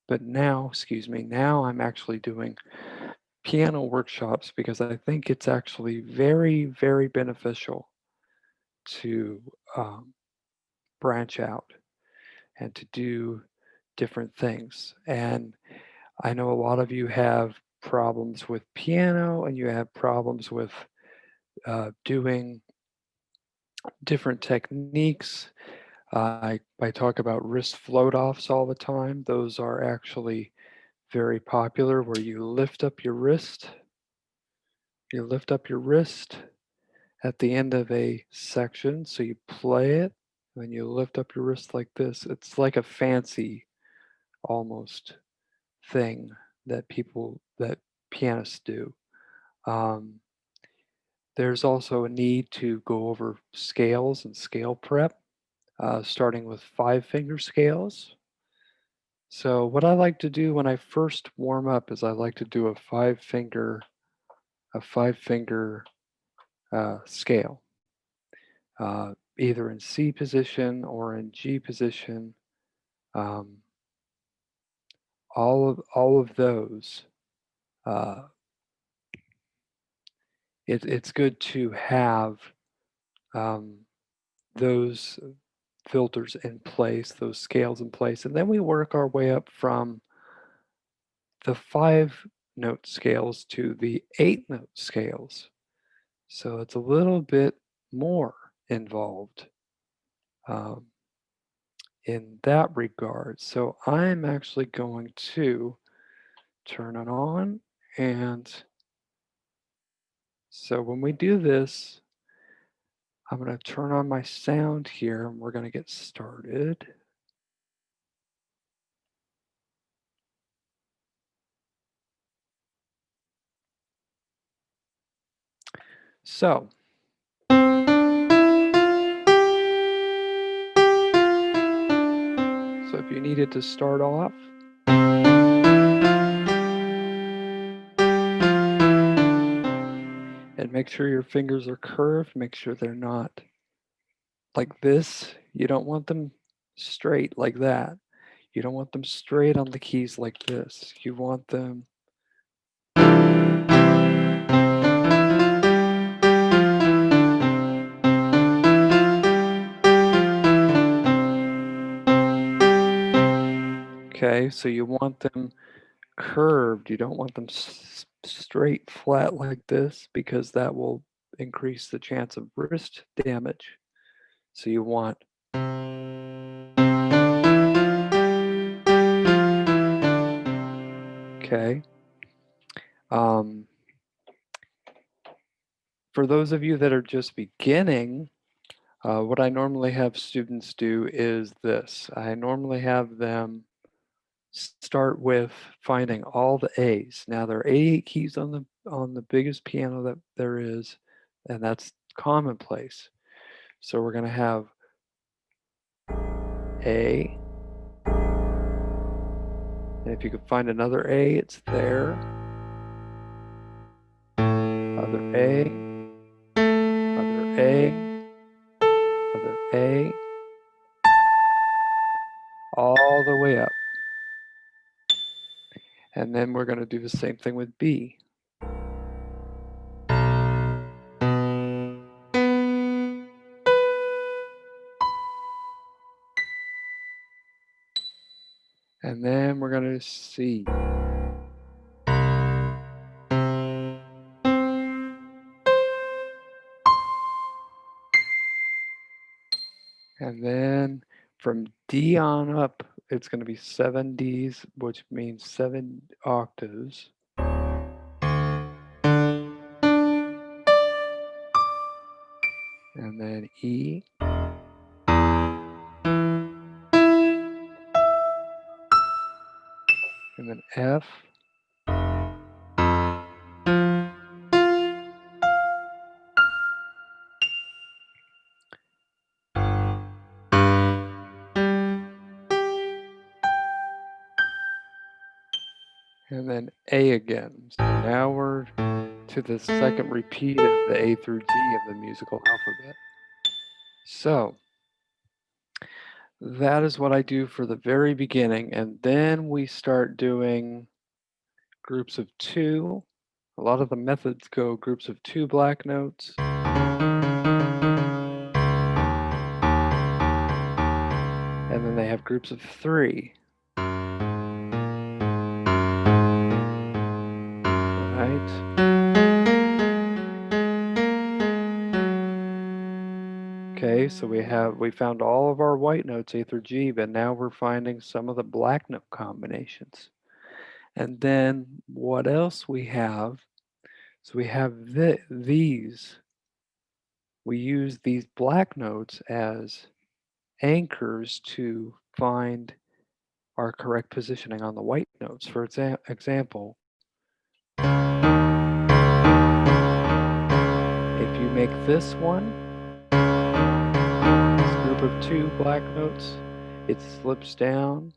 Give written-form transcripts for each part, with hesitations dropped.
But now, excuse me, now I'm actually doing piano workshops because I think it's actually very, very beneficial to um, branch out and to do different things. And I know a lot of you have problems with piano and you have problems with doing different techniques. I talk about wrist float offs all the time. Those are actually very popular where you lift up your wrist. You lift up your wrist at the end of a section. So you play it, and then you lift up your wrist like this. It's like a fancy almost thing that pianists do. Um, there's also a need to go over scales and scale prep, starting with 5 finger scales. So what I like to do when I first warm up is I like to do a 5 finger scale, either in C position or in G position. Um, all of those. Uh, it's good to have um, those filters in place, those scales in place, and then we work our way up from the 5 note scales to the 8 note scales. So it's a little bit more involved um, in that regard. So I'm actually going to turn it on. And so when we do this, I'm going to turn on my sound here and we're going to get started. So if you needed to start off, and make sure your fingers are curved, make sure they're not like this. You don't want them straight like that. You don't want them straight on the keys like this. You want them okay, so you want them curved. You don't want them straight flat like this because that will increase the chance of wrist damage. So you want okay. Um, for those of you that are just beginning, what I normally have students do is this. I normally have them start with finding all the A's. Now there are 88 keys on the biggest piano that there is, and that's commonplace. So we're going to have A, and if you could find another A, it's there. Other A, other A, other A, all the way up. And then we're going to do the same thing with B. And then we're going to C. And then from D on up, it's going to be 7 Ds, which means 7 octaves. And then E. And then F. And then A again. So now we're to the second repeat of the A through G of the musical alphabet. So That is what I do for the very beginning, and then we start doing groups of 2. A lot of the methods go groups of 2 black notes, and then they have groups of 3, right? Okay, so we found all of our white notes A through G, but now we're finding some of the black note combinations. And then what else we have? So we have these. We use these black notes as anchors to find our correct positioning on the white notes. For example, if you make this one, this group of 2 black notes, it slips down.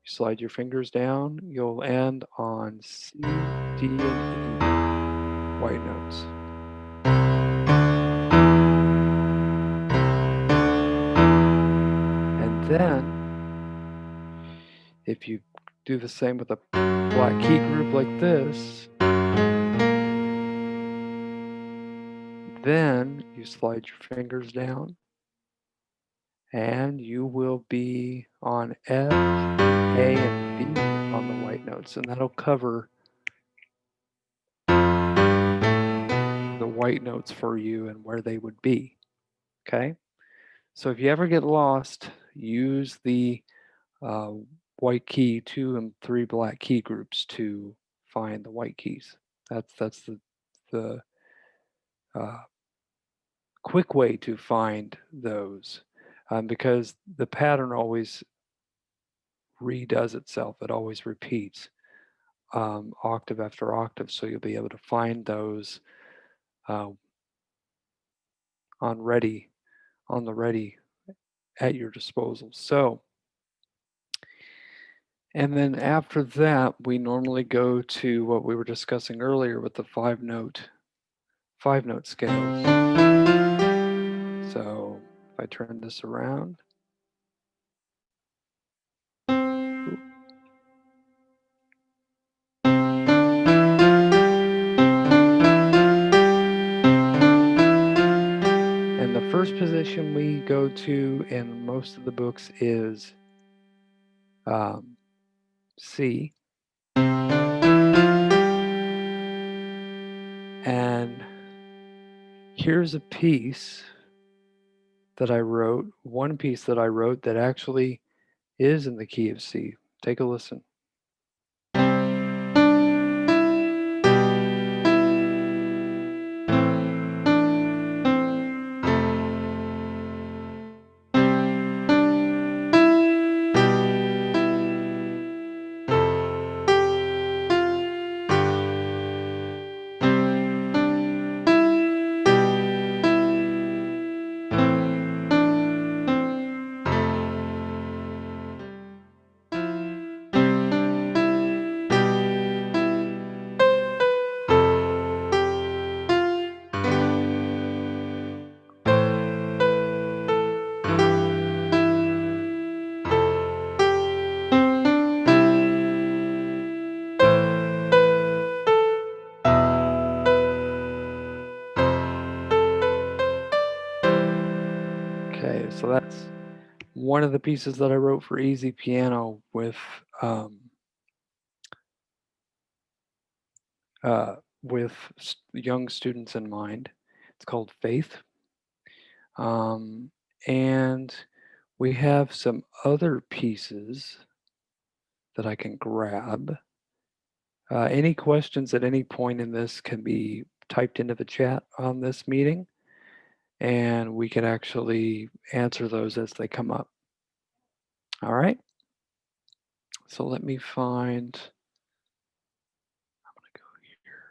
You slide your fingers down, you'll end on C, D, and E white notes. And then, if you do the same with a black key group like this, then you slide your fingers down and you will be on F, A, and B on the white notes, and that'll cover the white notes for you and where they would be, okay? So if you ever get lost, use the uh, white key 2 and 3 black key groups to find the white keys. That's the uh, quick way to find those because the pattern always redoes itself. It always repeats octave after octave, so you'll be able to find those uh, on the ready at your disposal. So, and then after that, we normally go to what we were discussing earlier with the five note scales. So if I turn this around, and the first position we go to in most of the books is C. And here's a piece that I wrote, one piece that I wrote that actually is in the key of C. Take a listen. Okay, so that's one of the pieces that I wrote for easy piano with young students in mind. It's called Faith. And we have some other pieces that I can grab. Any questions at any point in this can be typed into the chat on this meeting, and we can actually answer those as they come up. All right. So let me find, I'm going to go here.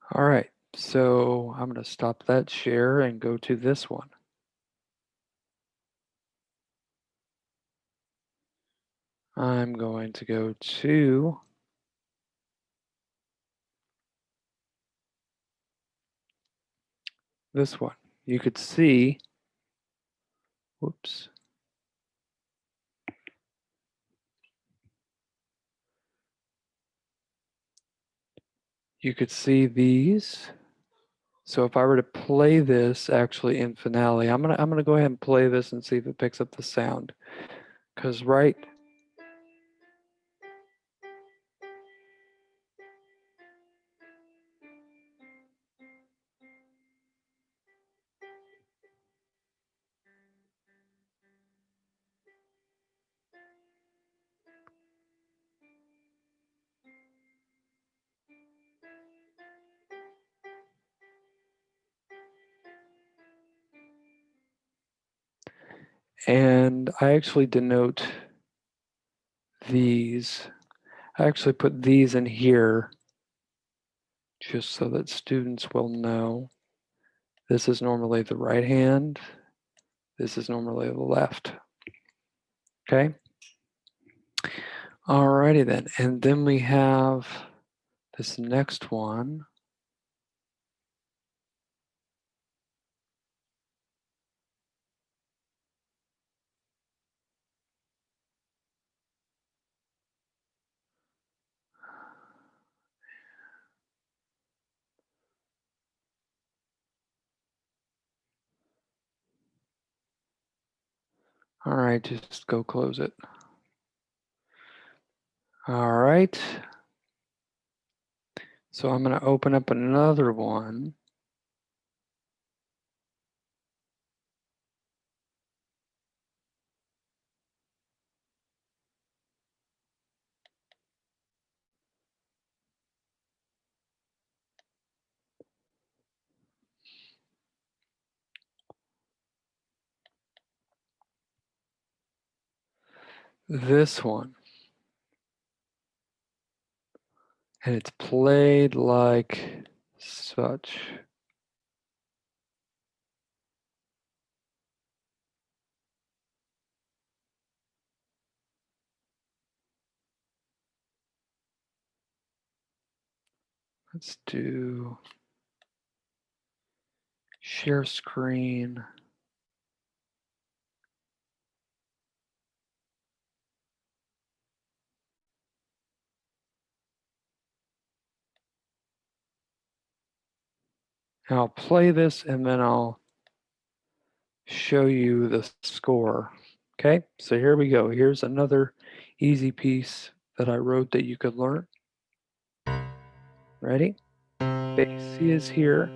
All right, so I'm going to stop that share and go to this one. I'm going to go to this one. You could see, whoops. You could see these. So if I were to play this actually in Finale, I'm gonna go ahead and play this and see if it picks up the sound. Because right, and I actually denote these. I actually put these in here just so that students will know. This is normally the right hand. This is normally the left. Okay. Alrighty then. And then we have this next one. All right, just go close it. All right. So I'm going to open up another one. This one. And it's played like such. Let's do share screen. And I'll play this and then I'll show you the score. Okay, so here we go. Here's another easy piece that I wrote that you could learn. Ready? Bass C is here.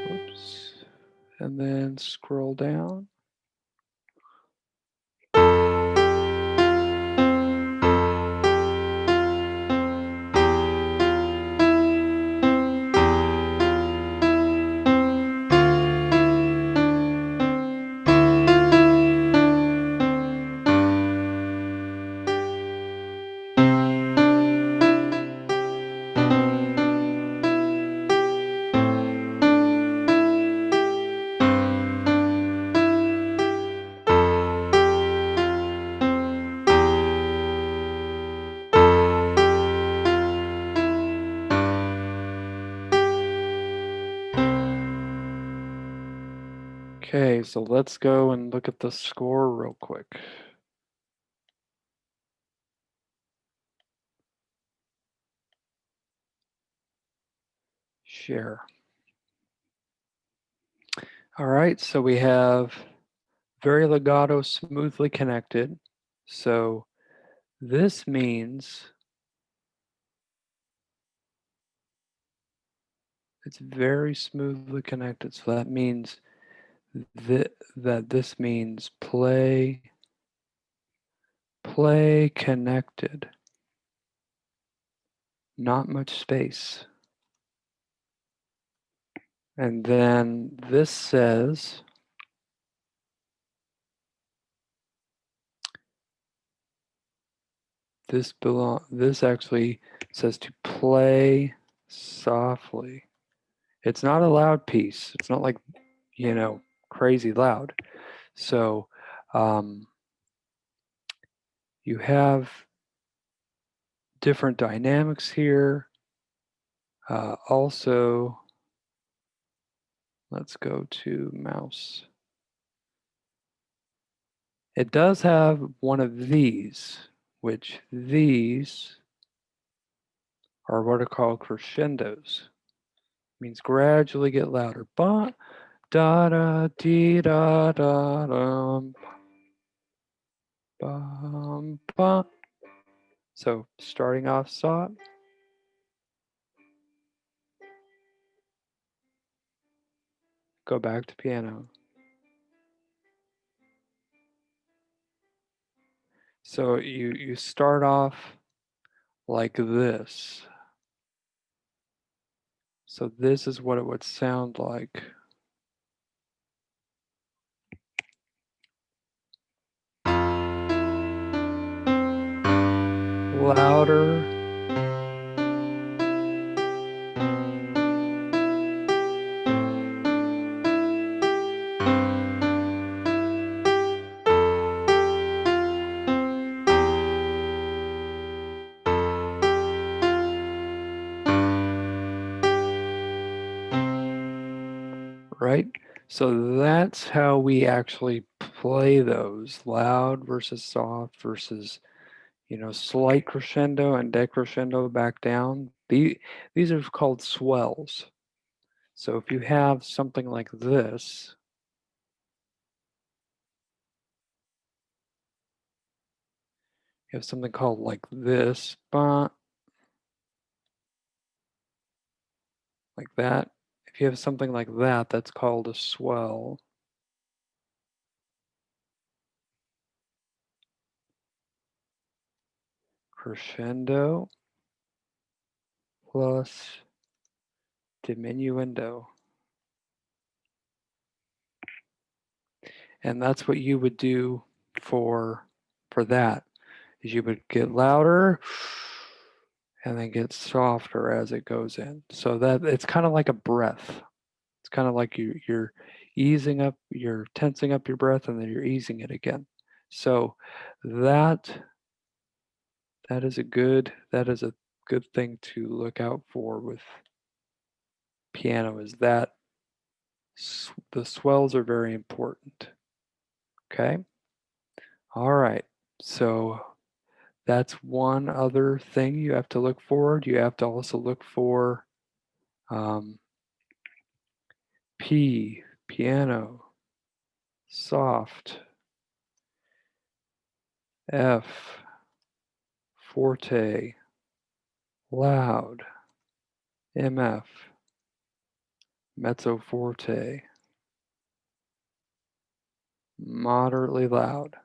Whoops. And then scroll down. Okay, so let's go and look at the score real quick. Share. All right, so we have very legato, smoothly connected. So this means it's very smoothly connected. So that means that this means play connected, not much space. And then this says this actually says to play softly. It's not a loud piece. It's not like, crazy loud. So you have different dynamics here. Also, let's go to mouse. It does have one of these, which these are what are called crescendos. Means gradually get louder. Ba da da dee da da dum. Bum, ba. So starting off soft. Go back to piano. So you start off like this. So this is what it would sound like. Louder. Right? So that's how we actually play those, loud versus soft versus, slight crescendo and decrescendo back down. These are called swells. So if you have something like this, you have something called like this, like that. If you have something like that, that's called a swell. Crescendo plus diminuendo. And that's what you would do for that, is you would get louder and then get softer as it goes in. So that it's kind of like a breath. It's kind of like you're easing up, you're tensing up your breath, and then you're easing it again. So that is a good thing to look out for with piano, is that the swells are very important. Okay. All right. So that's one other thing you have to look for. You have to also look for P, piano, soft, F, forte, loud, MF, mezzo forte, moderately loud.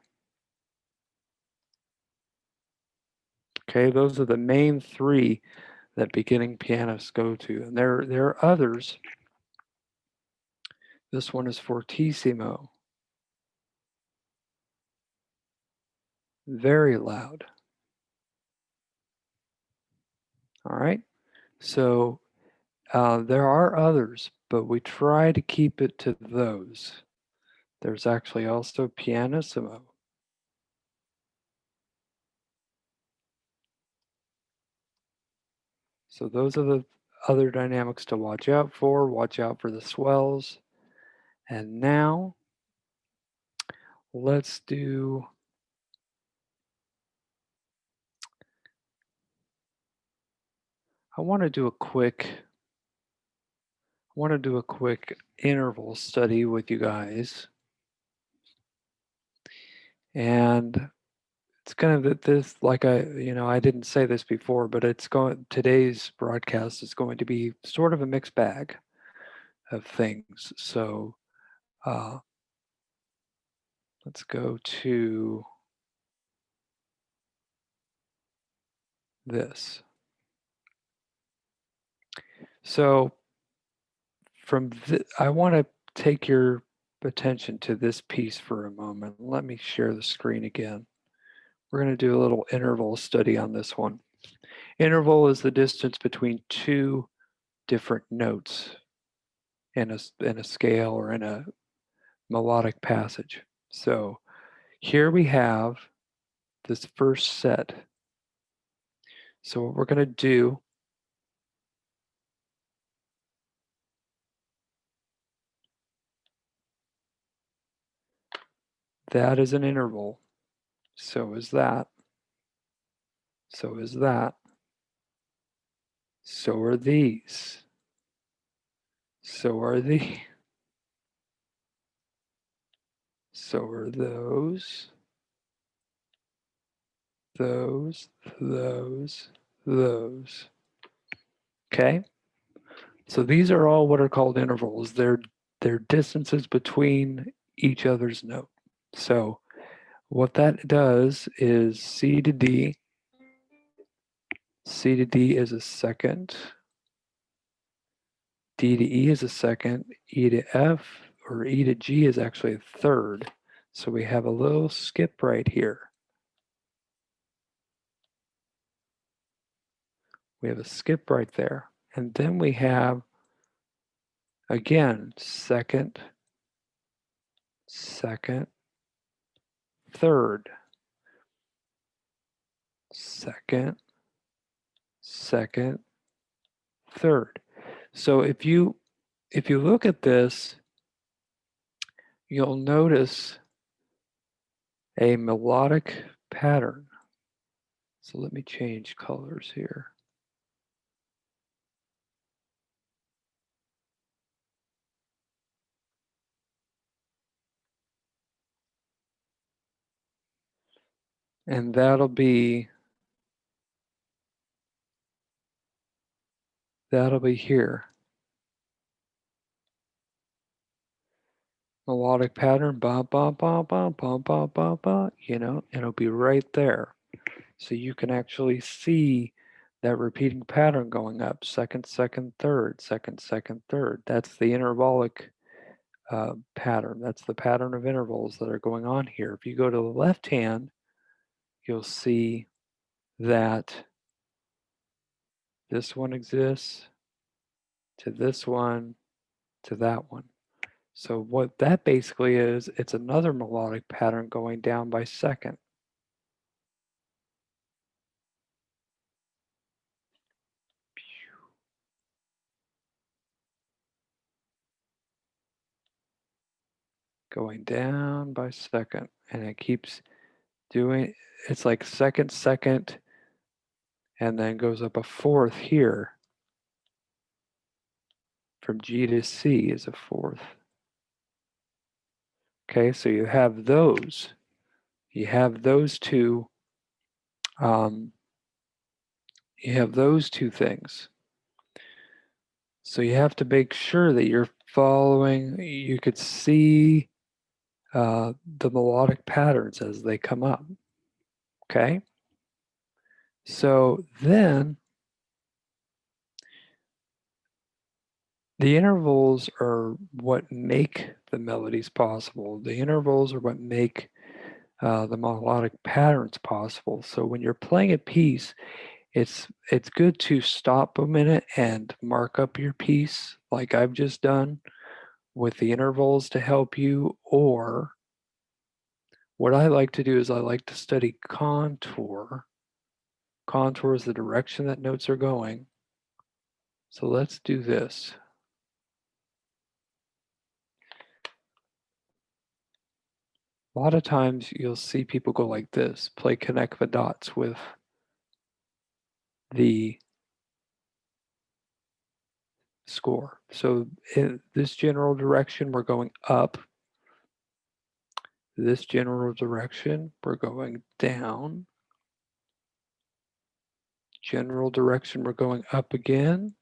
Okay, those are the main three that beginning pianists go to. And there are others. This one is fortissimo, very loud. All right, so there are others, but we try to keep it to those. There's actually also pianissimo. So those are the other dynamics to watch out for. Watch out for the swells. And now let's do, I want to do a quick interval study with you guys. And it's kind of this, like I didn't say this before, but today's broadcast is going to be sort of a mixed bag of things. So Let's go to this. So I want to take your attention to this piece for a moment. Let me share the screen again. We're going to do a little interval study on this one. Interval is the distance between two different notes in a scale or in a melodic passage. So here we have this first set. So what we're going to do, that is an interval. So is that. So is that. So are these. So are the. So are those. Those. Okay? So these are all what are called intervals. They're distances between each other's note. So what that does is C to D. C to D is a second. D to E is a second. E to F or E to G is actually a third. So we have a little skip right here. We have a skip right there. And then we have, again, second, second, third, second, second, third. So if you look at this, you'll notice a melodic pattern. So let me change colors here. And that'll be here. Melodic pattern, ba ba ba ba ba ba ba ba, you know, it'll be right there. So you can actually see that repeating pattern going up, second, second, third, second, second, third. That's the intervalic pattern. That's the pattern of intervals that are going on here. If you go to the left hand, you'll see that this one exists, to this one, to that one. So what that basically is, it's another melodic pattern going down by second. Going down by second, and it keeps doing, it's like second, second, and then goes up a fourth here. From G to C is a fourth. Okay, so you have those. You have those two. You have those two things. So you have to make sure that you're following. You could see the melodic patterns as they come up. Okay. So then the intervals are what make the melodies possible. The intervals are what make the melodic patterns possible. So when you're playing a piece, it's good to stop a minute and mark up your piece like I've just done with the intervals to help you. Or what I like to do is I like to study contour. Contour is the direction that notes are going. So let's do this. A lot of times you'll see people go like this, play connect the dots with the score. So in this general direction, we're going up. This general direction, we're going down. General direction, we're going up again.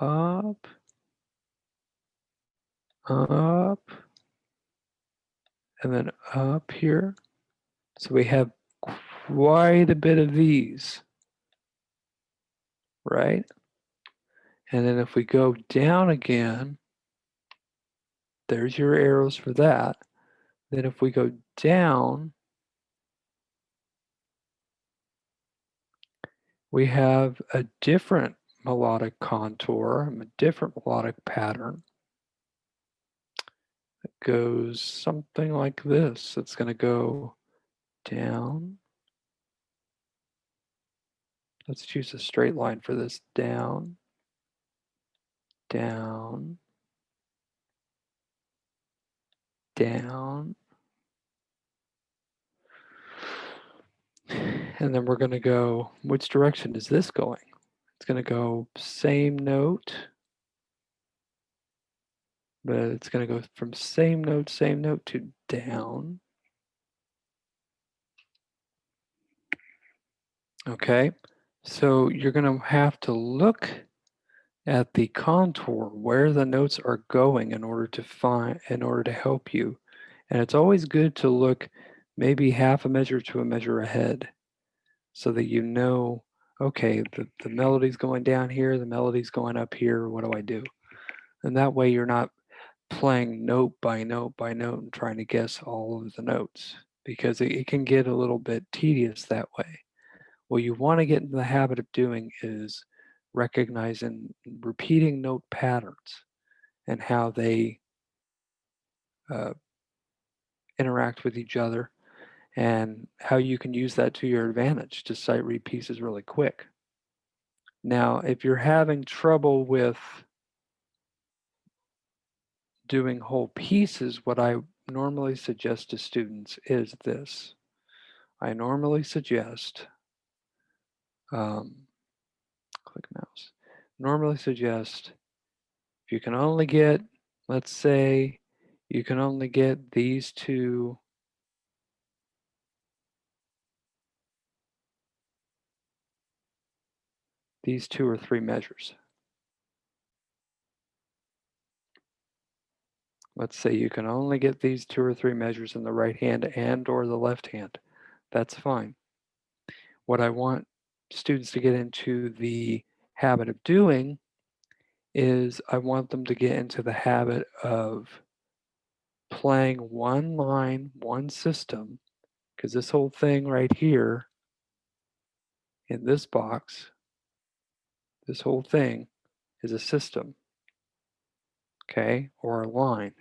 Up. up, and then up here. So we have quite a bit of these, right? And then if we go down again, there's your arrows for that. Then if we go down, we have a different melodic contour, a different melodic pattern. It goes something like this. It's going to go down. Let's choose a straight line for this. Down, down, down. And then we're going to go, which direction is this going? It's going to go same note, but it's going to go from same note to down. Okay, so you're going to have to look at the contour where the notes are going in order to help you. And it's always good to look maybe half a measure to a measure ahead so that you know, okay, the melody's going down here, the melody's going up here, what do I do? And that way you're not playing note by note by note and trying to guess all of the notes because it can get a little bit tedious that way. What you want to get into the habit of doing is recognizing repeating note patterns and how they uh, interact with each other and how you can use that to your advantage to sight read pieces really quick. Now, if you're having trouble with doing whole pieces, what I normally suggest to students is this. I normally suggest, click mouse, normally suggest if you can only get, let's say, you can only get these two or three measures. Let's say you can only get these two or three measures in the right hand and or the left hand. That's fine. What I want students to get into the habit of doing is I want them to get into the habit of playing one line, one system, because this whole thing right here in this box, this whole thing is a system, okay, or a line.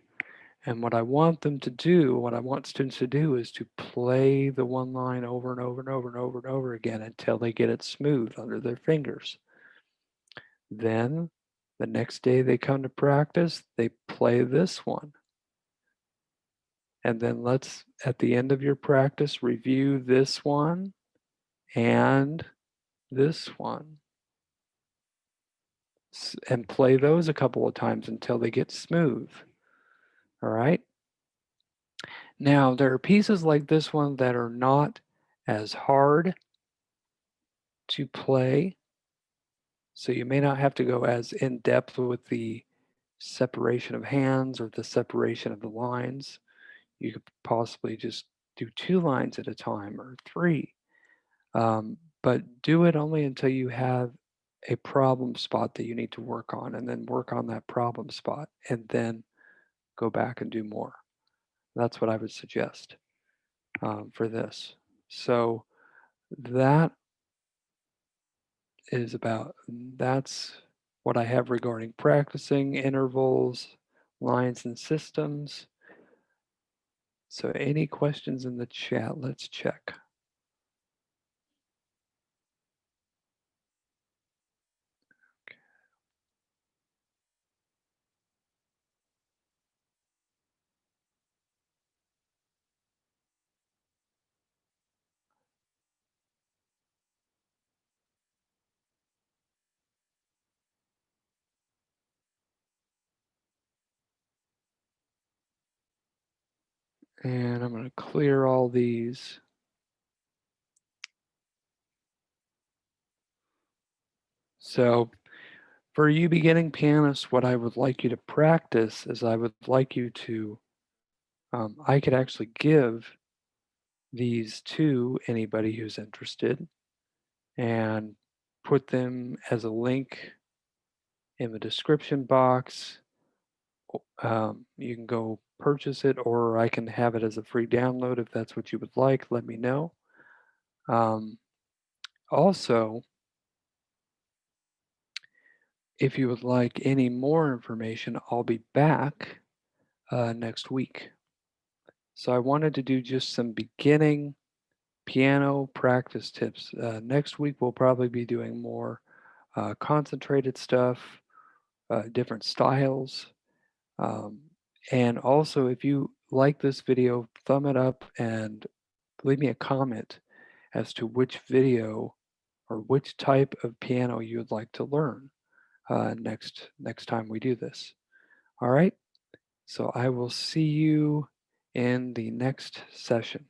And what I want them to do, what I want students to do is to play the one line over and over and over and over and over again until they get it smooth under their fingers. Then the next day they come to practice, they play this one. And then let's, at the end of your practice, review this one and this one and play those a couple of times until they get smooth. All right. Now, there are pieces like this one that are not as hard to play. So you may not have to go as in depth with the separation of hands or the separation of the lines. You could possibly just do two lines at a time or three. But do it only until you have a problem spot that you need to work on and then work on that problem spot and then go back and do more. That's what I would suggest for this. So that is that's what I have regarding practicing intervals, lines, and systems. So any questions in the chat? Let's check. And I'm going to clear all these. So For you beginning pianists, what I would like you to practice is I would like you to, I could actually give these to anybody who's interested and put them as a link in the description box. You can go purchase it, or I can have it as a free download if that's what you would like. Let me know. Um, Also, if you would like any more information, I'll be back next week. So I wanted to do just some beginning piano practice tips. Next week, we'll probably be doing more concentrated stuff, different styles. Um, and also, if you like this video, thumb it up and leave me a comment as to which video or which type of piano you would like to learn next time we do this. All right. So I will see you in the next session.